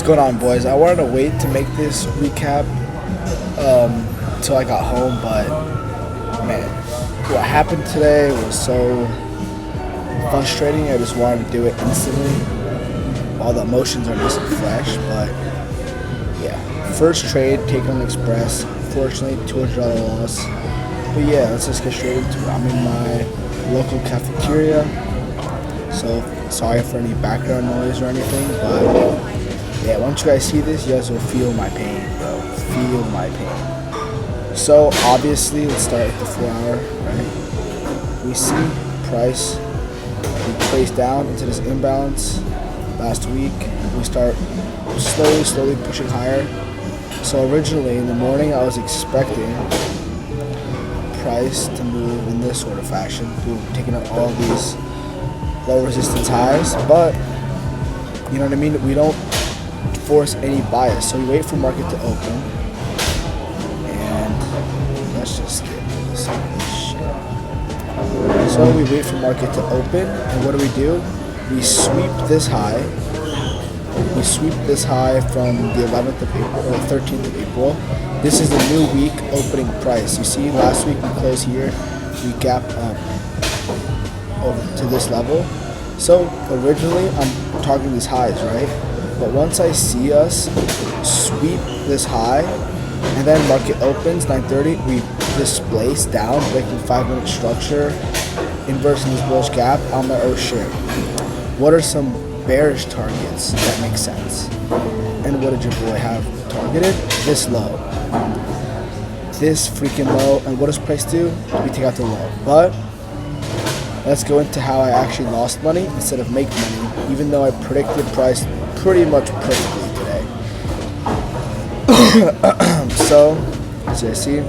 What's going on, boys? I wanted to wait to make this recap until I got home, but man, what happened today was so frustrating. I just wanted to do it instantly. All the emotions are just fresh, but yeah. First trade taken on Express. Fortunately, $200 loss. But yeah, let's just get straight into it. I'm in my local cafeteria, so sorry for any background noise or anything, but yeah, once you guys see this, you guys will feel my pain, bro. Feel my pain. So obviously, let's start with the 4 hour, right? We see price, we placed down into this imbalance last week. We start slowly pushing higher. So originally in the morning, I was expecting price to move in this sort of fashion, taking out all these low resistance highs, but you know what I mean? We don't force any bias, so we wait for market to open, and let's just get this shit. So we wait for market to open, and what do? We sweep this high. We sweep this high from the 11th of April or 13th of April. This is a new week opening price. You see, last week we closed here, we gap up over to this level. So originally I'm targeting these highs, right? But once I see us sweep this high and then market opens 9:30, we displace down, breaking 5-minute structure, inversing this bullish gap. I'm like, oh shit. What are some bearish targets that make sense? And what did your boy have targeted? This low. This freaking low. And what does price do? We take out the low. But let's go into how I actually lost money instead of make money, even though I predicted price pretty much perfectly today. So, as you see,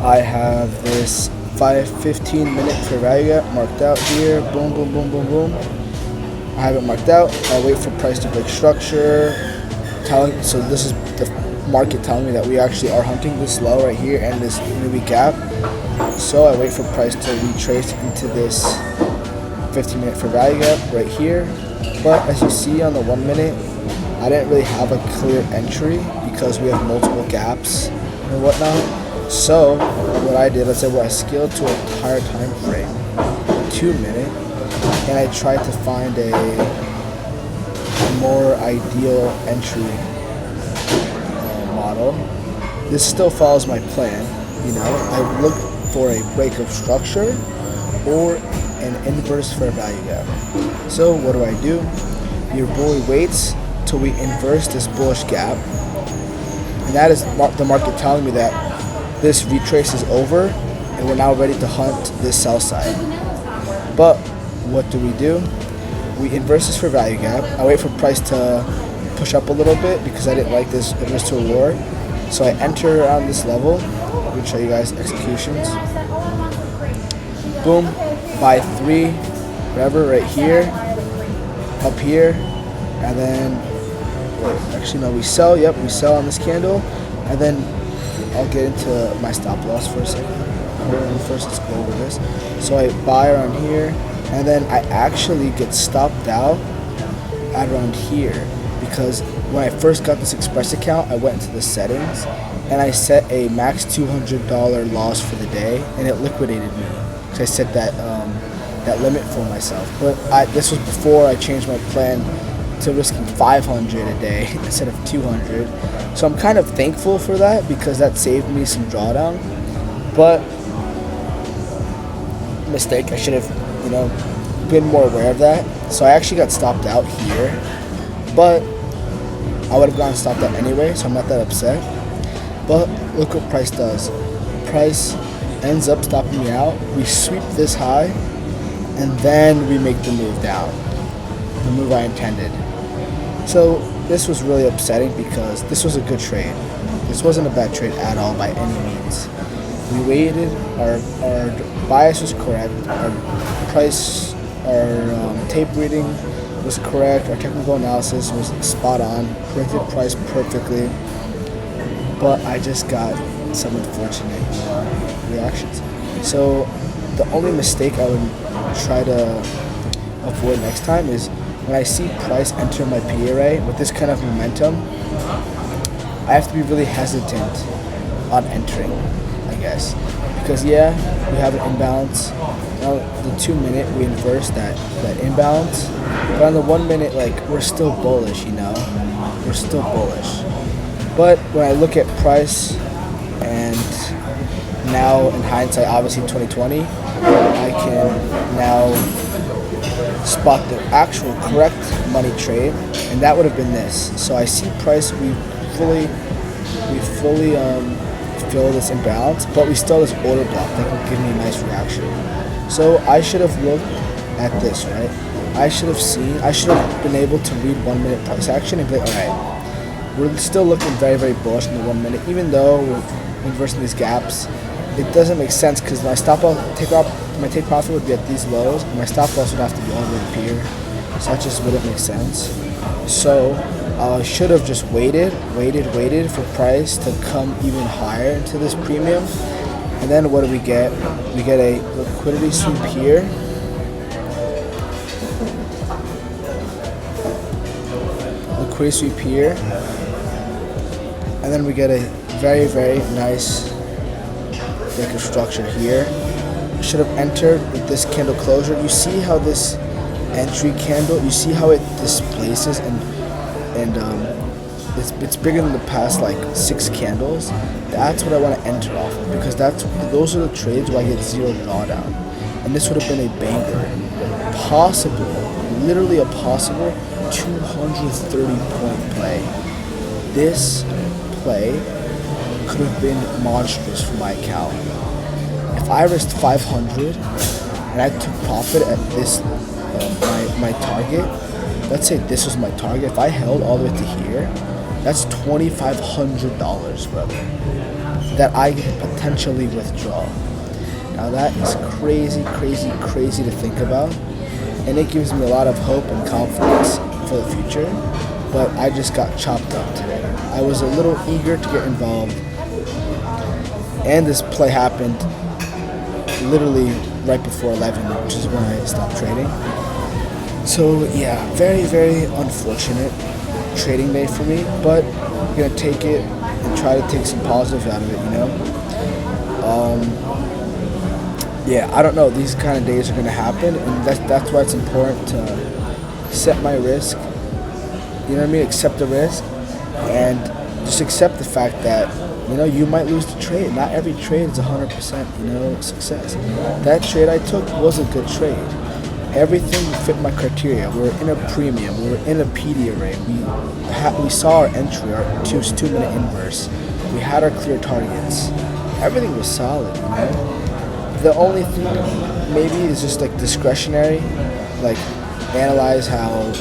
I have this 15-minute fair value gap marked out here. Boom, boom, boom, boom, boom. I have it marked out. I wait for price to break structure. So this is the market telling me that we actually are hunting this low right here and this newbie gap. So I wait for price to retrace into this 15-minute fair value gap right here. But as you see on the 1 minute, I didn't really have a clear entry because we have multiple gaps and whatnot. So what I did, I scaled to a higher time frame, 2 minute, and I tried to find a more ideal entry model. This still follows my plan. You know, I look for a break of structure or an inverse fair value gap. So what do? Your boy waits till we inverse this bullish gap, and that is the market telling me that this retrace is over and we're now ready to hunt this sell side. But what do? We inverse this fair value gap. I wait for price to push up a little bit because I didn't like this risk to reward. So I enter around this level. Let me show you guys executions. Boom, buy 3, whatever, right here, up here, and then, actually no, we sell, we sell on this candle, and then I'll get into my stop loss for a second. First, let's go over this. So I buy around here, and then I actually get stopped out at around here, because when I first got this Express account, I went into the settings, and I set a max $200 loss for the day, and it liquidated me. So I set that limit for myself. But this was before I changed my plan to risking 500 a day instead of 200. So I'm kind of thankful for that because that saved me some drawdown. But mistake, I should have, been more aware of that. So I actually got stopped out here, but I would have gotten stopped out anyway, so I'm not that upset. But look what price does. Price ends up stopping me out. We sweep this high, and then we make the move down, the move I intended. So this was really upsetting because this was a good trade. This wasn't a bad trade at all by any means. We waited, our bias was correct, our price, our tape reading was correct, our technical analysis was spot on, predicted price perfectly, but I just got some unfortunate reactions. So the only mistake I would try to avoid next time is when I see price enter my P array with this kind of momentum, I have to be really hesitant on entering, I guess. Because yeah, we have an imbalance. Now the 2 minute we inverse that imbalance. But on the 1 minute, like, we're still bullish, you know? We're still bullish. But when I look at price, and now in hindsight, obviously 2020, I can now spot the actual correct money trade, and that would have been this. So I see price, we fully fill this imbalance, but we still have this order block that can give me a nice reaction. So I should have looked at this, right? I should have been able to read 1 minute price action and be like, alright, we're still looking very, very bullish in the 1 minute, even though we're inversing these gaps. It doesn't make sense because my my take profit would be at these lows, and my stop loss would have to be all the way up here. So that just wouldn't make sense. So I should have just waited for price to come even higher into this premium. And then what do we get? We get a liquidity sweep here. Liquidity sweep here. And then we get a very, very nice break of structure here. Should have entered with this candle closure. You see how this entry candle, you see how it displaces and it's bigger than the past like 6 candles. That's what I want to enter off of, because those are the trades where I get 0 drawdown. And this would have been a banger. Possible, literally a possible 230 point play. This play could have been monstrous for my account. If I risked 500 and I took profit at this, my target, let's say this was my target, if I held all the way to here, that's $2,500, brother, that I could potentially withdraw. Now that is crazy, crazy, crazy to think about, and it gives me a lot of hope and confidence for the future, but I just got chopped up today. I was a little eager to get involved, and this play happened literally right before 11, which is when I stopped trading. So yeah, very, very unfortunate trading day for me, but I'm gonna take it and try to take some positives out of it, you know. Yeah, I don't know, these kind of days are gonna happen, and that's why it's important to set my risk, you know what I mean, accept the risk, and just accept the fact that, you know, you might lose the trade. Not every trade is 100%, you know, success. That trade I took was a good trade. Everything fit my criteria. We were in a premium. We were in a PD array. We saw our entry, our 2 minute inverse. We had our clear targets. Everything was solid, you know. The only thing maybe is just like discretionary, like analyze how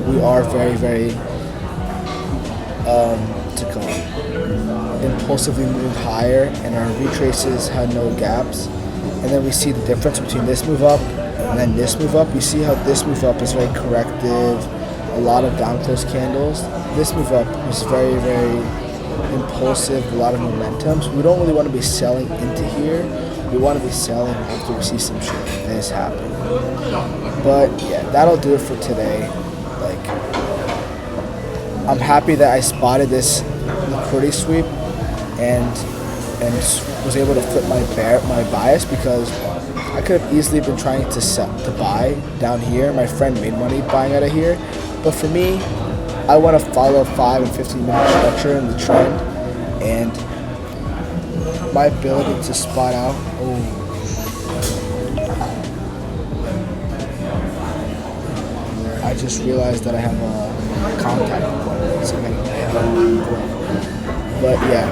we are very, very impulsively moving higher, and our retraces had no gaps, and then we see the difference between this move up and then this move up. You see how this move up is very corrective, a lot of down close candles. This move up was very, very impulsive, a lot of momentum. So we don't really want to be selling into here. We want to be selling after we see some shit like this happen. But yeah, that'll do it for today. Like, I'm happy that I spotted this liquidity sweep and was able to flip my bias, because I could have easily been trying to buy down here. My friend made money buying out of here, but for me, I want to follow 5 and 15 minute structure in the trend, and my ability to spot out. I just realized that I have a contact appointment, so but yeah,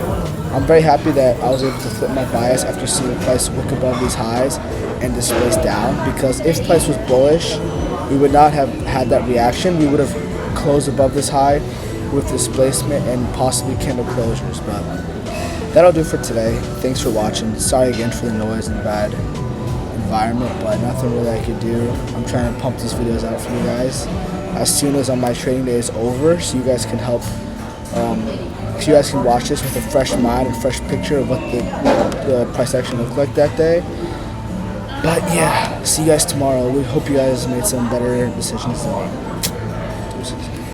I'm very happy that I was able to flip my bias after seeing the price wick above these highs and displace down, because if price was bullish, we would not have had that reaction. We would have closed above this high with displacement and possibly candle closures. But that'll do for today. Thanks for watching. Sorry again for the noise and bad environment, but nothing really I could do. I'm trying to pump these videos out for you guys as soon as my trading day is over, so you guys can help, so you guys can watch this with a fresh mind and fresh picture of what the price action looked like that day. But yeah, see you guys tomorrow. We hope you guys made some better decisions than me.